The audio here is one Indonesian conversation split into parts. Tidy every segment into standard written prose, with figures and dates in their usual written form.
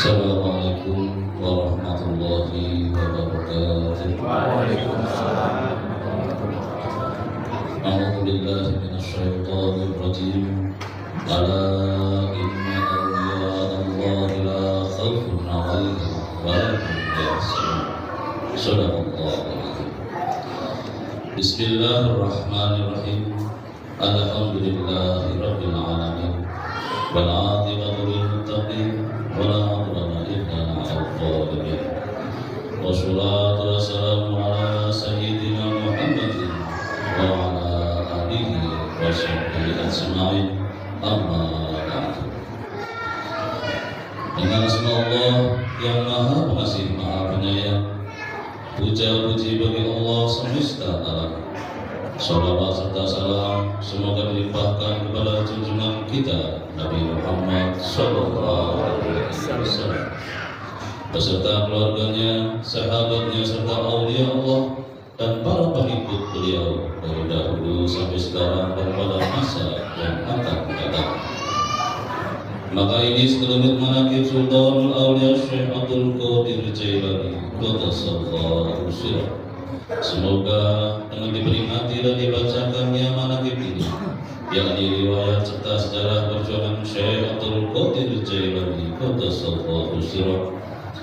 Assalamualaikum warahmatullahi wabarakatuh. Waalaikumsalam. A'udzu billahi minasyaitonir rajim. Ala inna awliya Allahi la khaufun 'alaihim wa la hum yahzanun. Shadaqallahu alazim. Bismillahirrahmanirrahim. Alhamdulillahi rabbil alamin. Wal 'aqibatu lil muttaqin wa la 'udwana illa 'alal zalimin. Wassalatu wassalamu ala sayyidina Muhammadin wa ala alihi wa sahbihi ajma'in. Amma ba'du. Dengan nama Allah yang Maha Pengasih Maha Penyayang, puja-puji bagi Allah semesta alam. Salawat serta salam semoga dilimpahkan kepada junjungan kita Nabi Muhammad Sallallahu Alaihi Wasallam beserta keluarganya, sahabatnya serta aulia Allah dan para pengikut beliau dari dahulu sampai sekarang dan pada masa yang akan datang. Maka ini sekelumit manaqib Sultanul Aulia Syekh Abdul Qadir Jailani Qaddasallahu sirrah. Semoga dengan diperingati dan dibacakannya manaqib ini, yakni riwayat serta sejarah perjuangan Syekh Abdul Qadir Jailani Qaddasallahu sirrah,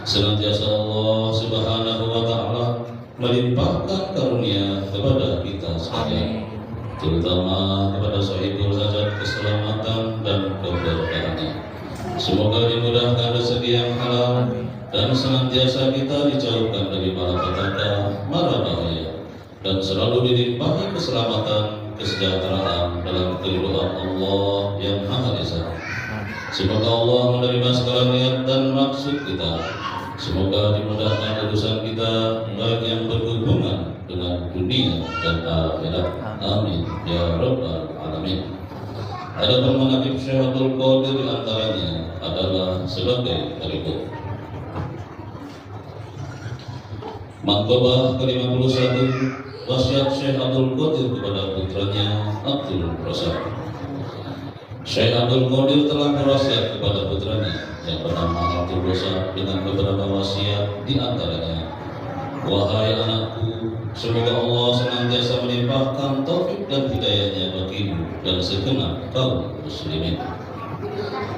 senantiasa Allah Subhanahu wa taala melimpahkan karunia kepada kita sekalian, terutama kepada sahibul hajat keselamatan dan keberkahannya. Semoga dimudahkan rezeki yang halal dan senantiasa kita dijauhkan dari malapetaka, mara bahaya, dan selalu dilimpahi keselamatan, kesejahteraan dalam keridhaan Allah yang Maha Esa. Semoga Allah menerima segala niat dan maksud kita. Semoga dimudahkan urusan kita, baik yang berhubungan dengan dunia dan akhirat. Amin ya rabbal alamin. Adapun manaqib Syekh Abdul Qadir di antaranya adalah sebagai berikut. Manqabah ke-51, wasiat Syekh Abdul Qadir kepada putranya Abdul Razak. Syekh Abdul Qadir telah berwasiat kepada putranya yang bernama Abdul Razak dengan beberapa wasiat, di antaranya: wahai anakku, semoga Allah senantiasa melimpahkan taufik dan hidayahnya bagimu dan segenap kaum muslimin.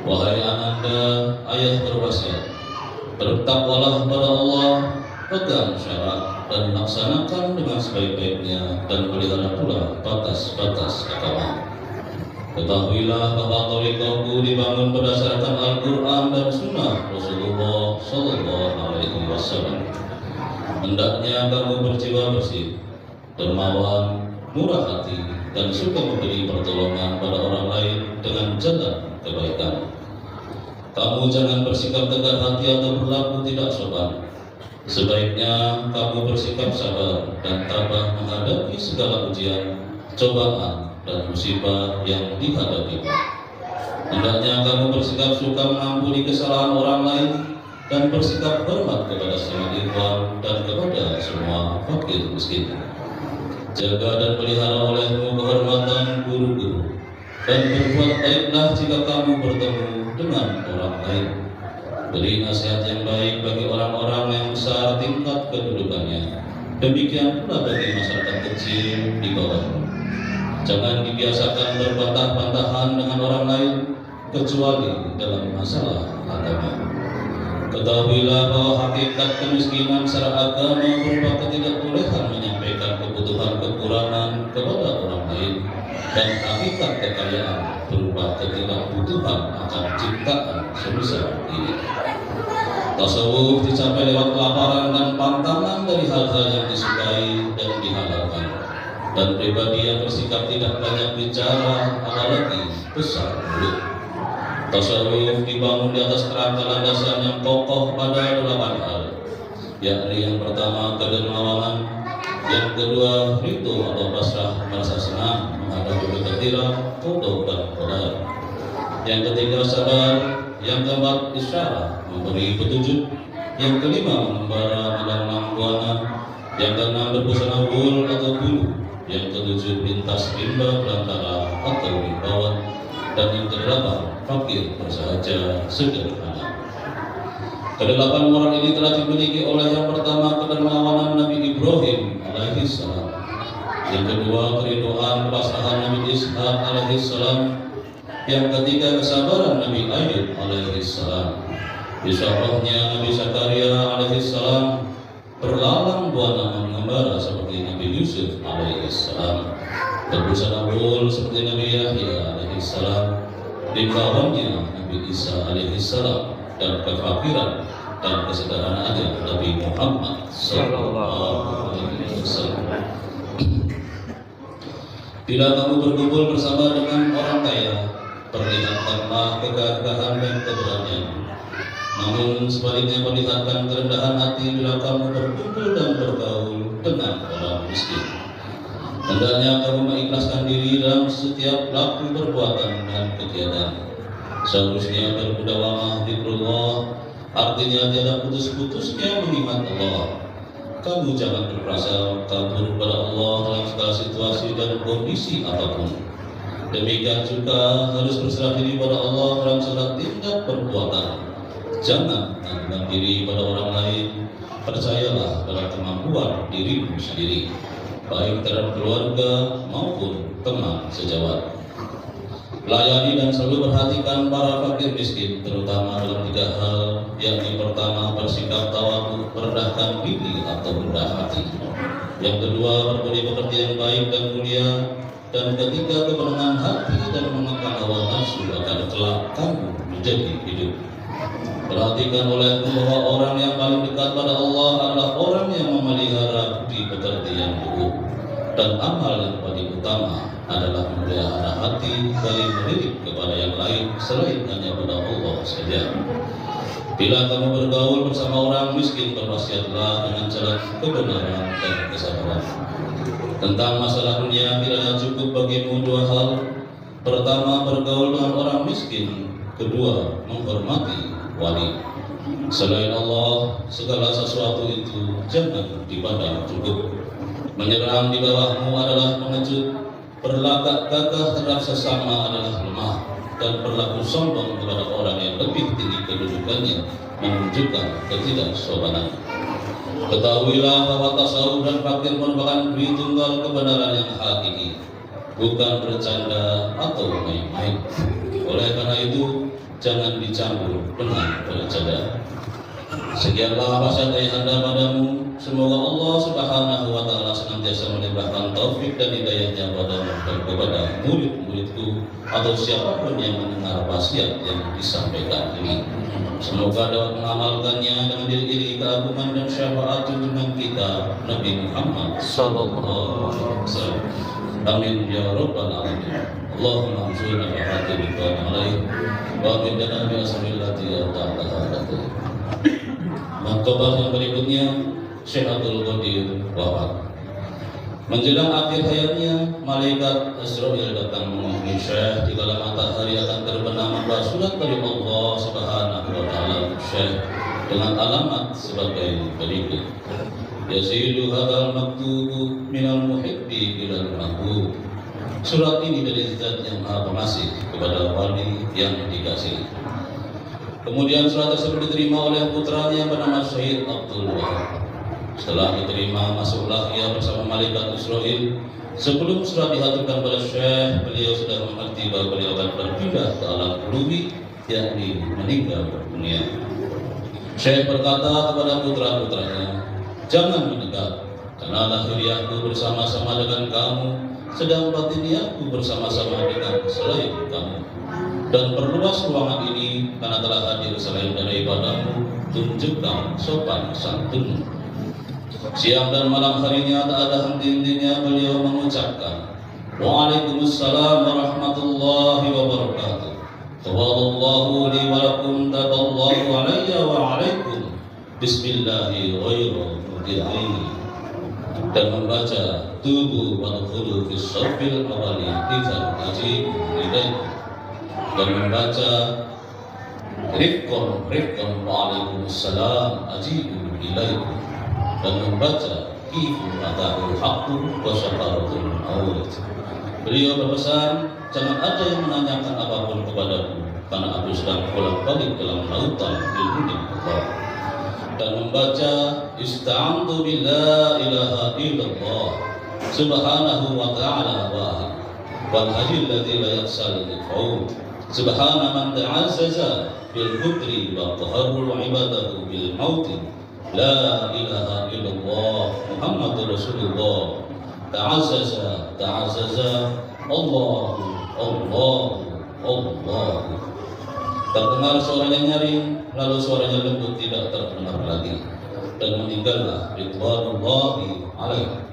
Wahai ananda, ayah berwasiat, bertakwalah pada Allah, pegang syarat dan laksanakan dengan sebaik-baiknya, dan pelihara pula batas-batas agama. Ketahuilah bahwa thariqahku dibangun berdasarkan Al-Quran dan Sunnah Rasulullah Sallallahu Alaihi Wasallam. Hendaknya kamu berjiwa bersih, dermawan, murah hati, dan suka memberi pertolongan pada orang lain dengan jalan kebaikan. Kamu jangan bersikap tegak hati atau berlaku tidak sopan. Sebaiknya kamu bersikap sabar dan tabah menghadapi segala ujian, cobaan, dan musibah yang dihadapi. Hendaknya kamu bersikap suka mengampuni kesalahan orang lain dan bersikap hormat kepada semua ikhwan dan kepada semua fakir miskin. Jaga dan pelihara olehmu kehormatan guru-guru, dan berbuat baiklah jika kamu bertemu dengan orang lain. Beri nasihat yang baik bagi orang-orang yang besar tingkat kedudukannya. Demikian pula bagi masyarakat kecil di bawahmu. Jangan dibiasakan berbantah-bantahan dengan orang lain, kecuali dalam masalah agama. Ketahuilah bahwa hakikat kemiskinan secara agama berupa ketidakbolehan menyampaikan kebutuhan kekurangan kepada orang lain, dan hakikat kekayaan berupa ketidakbutuhan akan ciptaan sebesar ini. Tasawuf dicapai lewat kelaparan dan pantangan dari hal-hal yang disukai dan dihalalkan, dan pribadi yang bersikap tidak banyak bicara, apalagi besar mulut. Tasawuf dibangun di atas kerangka landasan yang kokoh pada 8 hal, yakni yang pertama kedermawanan, yang kedua ridho atau pasrah merasa senang menghadapi kegembiraan, foto dan qadar, yang ketiga sabar, yang keempat isyarat memberi petunjuk, yang kelima mengembara menanam buana, yang keenam berbusana wul atau bulu, yang ketujuh lintas rimba belantara atau rimbawan, dan yang kedelapan fakir bersahaja sederhana. Kedelapan orang ini telah dimiliki oleh yang pertama kedermawanan Nabi Ibrahim alaihissalam, yang kedua keriduan pasangan Nabi Ishaq alaihissalam, yang ketiga kesabaran Nabi Ayub alaihissalam, isyarahnya Nabi Zakaria alaihissalam, berlalang buana mengembara seperti Nabi Yusuf alaihissalam, berbusa nabul seperti Nabi Yahya alaihissalam, dibawannya Nabi Isa alaihissalam, dan kefakiran dan kesederhanaannya Nabi Muhammad sallallahu alaihi wasallam. Bila kamu berkumpul bersama dengan orang kaya, perlihatkanlah kegagahan dan keberanian. Namun sebaliknya perlihatkan kerendahan hati bila kamu berkumpul dan bergaul dengan orang miskin. Hendaknya kamu mengikhlaskan diri dalam setiap laku perbuatan dan kegiatan. Seharusnya bermudawamah zikrullah, artinya tidak putus-putusnya mengingat Allah. Kamu jangan berprasangka kabur pada Allah dalam segala situasi dan kondisi apapun. Demikian juga harus berserah diri pada Allah dalam segala tindak perbuatan. Jangan mengandalkan diri pada orang lain. Percayalah pada kemampuan dirimu sendiri, baik terhadap keluarga maupun teman sejawat. Layani dan selalu perhatikan para fakir miskin, terutama dalam 3 hal, yakni pertama bersikap tawadhu, merendahkan diri atau rendah hati. Yang kedua berbudi pekerti yang baik dan mulia, dan ketiga kemenangan hati dan mengekang hawa nafsu agar kelak kamu menjadi hidup. Perhatikan olehmu bahwa orang yang paling dekat pada Allah adalah orang yang memelihara budi pekerti yang luhur, dan amal yang paling utama adalah memelihara hati dari melirik kepada yang lain selain hanya pada Allah saja. Bila kamu bergaul bersama orang miskin, berwasiatlah dengan jalan kebenaran dan kesabaran. Tentang masalah dunia, kiranya cukup bagimu 2 hal. Pertama, bergaul dengan orang miskin. Kedua, menghormati wali. Selain Allah, segala sesuatu itu jangan dipandang cukup. Menyerang di bawahmu adalah pengecut, berlagak gagah terhadap sesama adalah lemah, dan berlaku sombong kepada orang yang lebih tinggi kedudukannya menunjukkan ketidaksopanan. Ketahuilah bahwa tasawuf dan fakir merupakan dui tunggal kebenaran yang hakiki, bukan bercanda atau main-main. Oleh karena itu, jangan dicampur dengan bercanda. Sekianlah wasiat ayahanda padamu. Semoga Allah Subhanahu wa Ta'ala senantiasa melimpahkan taufik dan hidayahnya padamu dan kepada murid-muridku atau siapapun yang mendengar wasiat yang disampaikan ini. Semoga dapat mengamalkannya dengan diiringi keagungan dan syafaat junjungan kita Nabi Muhammad sallallahu alaihi wasallam. Amin ya rabbal alamin. Allahumma anzurna bi hadirin alaihi wa min dana bi asmillati ya ta'ala. Mantobah yang berikutnya, Syekh Abdul Qadir wafat. Menjelang akhir hayatnya, malaikat Israel datang mengunjungi Syekh di kala matahari akan terbenam, membawa surat dari Allah Subhanahu wa Ta'ala Syekh dengan alamat sebagai berikut. Yasilu hadzal maktubu minal muhibbi ilal mahbub. Surat ini dari Zat yang Maha Pengasih kepada wali yang dikasihi. Kemudian surat tersebut diterima oleh putranya yang bernama Syekh Abdul Wahab. Setelah diterima, masuklah ia bersama malaikat Israel. Sebelum surat dihaturkan pada Syekh, beliau sudah mengerti bahwa beliau akan berpindah ke alam uluwi, yakni meninggal dunia. Syekh berkata kepada putra-putranya, "Jangan mendekat, karena lahiriahku bersama-sama dengan kamu, sedang batiniahku bersama-sama dengan selain kamu. Dan perluas ruangan ini, karena telah hadir selain daripadamu, tunjukkan sopan santun." Siang dan malam harinya tak ada henti-hentinya beliau mengucapkan, "Waalaikumsalam warahmatullahi wabarakatuh. Tawallahu li wa lakum taballahu alayya wa alaikum. Bismillahi ghairu mudhi'in." Dan membaca tubuh wa khulu fi safil awali idzal ajib ilaikum. Dan membaca Rifqan waalaikumsalam ajibu ilaikum. Dan membaca Ibu Atahul Haqqu wa Syafaratul Maulid. Beliau berpesan, jangan ada yang menanyakan apapun kepadaku, karena aku sedang bolak-balik dalam lautan ilmu Allah. membaca ista'antu billah ilaha illallah subhanahu wa ta'ala wal hayyul ladzi la yakhsal al-qaul subhana man ta'azzaza bil qudri wa qaharul ibadahu bil mauti la ilaha illallah Muhammadur Rasulullah ta'azzaza Allahu terdengar suaranya nyaring, lalu suaranya lembut tidak terdengar lagi, dan meninggallah ridwanullahi alaihi.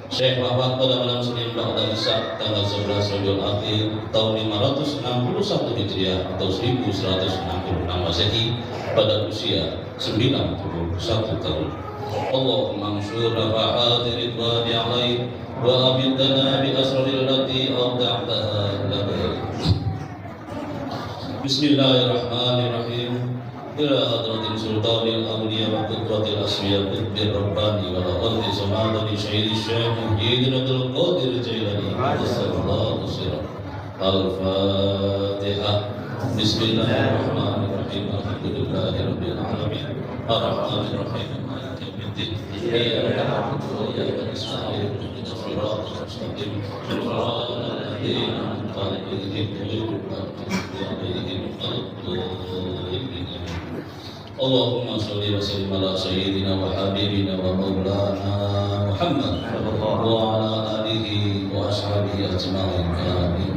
Syekh wafat pada malam Senin ba'da Isya tanggal 11 Rabiul Akhir tahun 561 Hijriah atau 1166 Masehi pada usia 91 tahun. Allahumma anshur rafa'ati ridwani alaihi wa abidana bi asraril lati awda'taha lana. Bismillahirrahmanirrahim. Ila hadratin sultanil awliya wa qudratil asfiya qutbir rabbani wa la'adhi samadani syahidi syekh muhyiddin Abdul Qadir Jailani sallallahu alaihi. Al-Fatihah. Bismillahirrahmanirrahim. Alhamdulillahi rabbil alamin. Ar-Rahmanir Rahim. Maliki yaumiddin. Iyyaka na'budu wa iyyaka nasta'in. Ihdinas siratal mustaqim. Siratal ladzina an'amta 'alaihim ghairil maghdubi 'alaihim waladdallin. Allahumma shalli wa sallim ala sayyidina wa habibina wa maulana Muhammad wa ala alihi wa ashabihi ajma'in. Amin.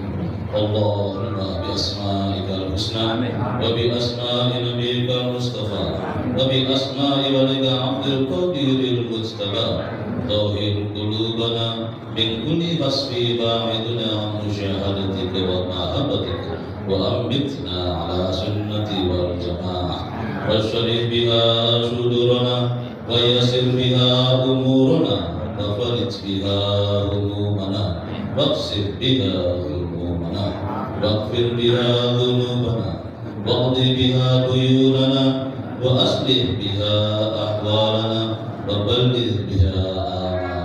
Allahumma bi asma'ikal husna wa bi asma'i nabiyyikal mustafa wa bi asma'i walika abdul qadiril mustafa tauhid qulubana min kulli hasbi ba'iduna an musyahadatika wa mahabbatika wa amitna ala sunnati wal jamaah washrih biha sudurana wa yassir biha umurana wa farij biha humumana waqsir biha humumana waghfir biha dhunubana waqdi biha duyunana wa aslih biha ahwalana wa balligh biha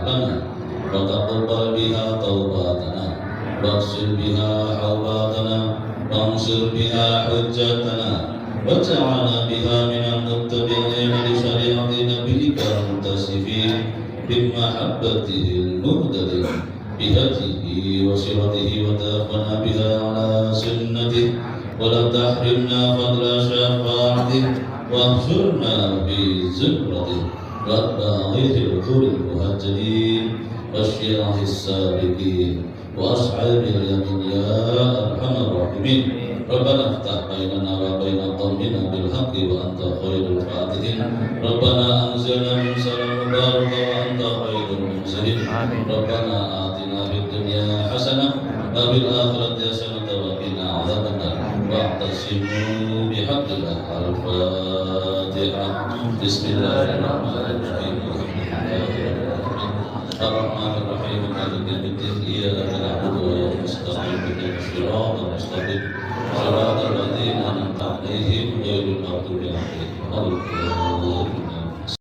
amalana wa taqabbal biha taubatana waghsil biha hawbatana wansur biha hujjatana waj'alna biha minal muttabi'in li syari'ati nabiyyika muntasifin bimahabbatihil muhtadin bihadihi wa siratihi wa tafana biha ala sunnatih wa la tahrimna fadla syafa'atih wa ahsurna bi zumratih wa ba'ithil huril muhajirin wa syiahis sabiqin wa ashabil yamin ya arhamar rahimin. Rabbana iftah bainana wa baina qaumina bil haqqi wa anta khairul fatihin. Rabbana anzilna munzalan mubarakan wa anta khairul munzilin. Rabbana atina fid dunya hasanah wa fil akhirati hasanah wa qina adzabannar. Wa'tasimu bihablillah. Al-Fatihah. Bismillahirrahmanirrahim. Ar-Rahmanir Rahim. Maliki yaumiddin. Iyyaka na'budu wa iyyaka nasta'in. Ihdinas siratal mustaqim. صراط الذين أنعمت عليهم غير المغضوب عليهم ولا الضالين.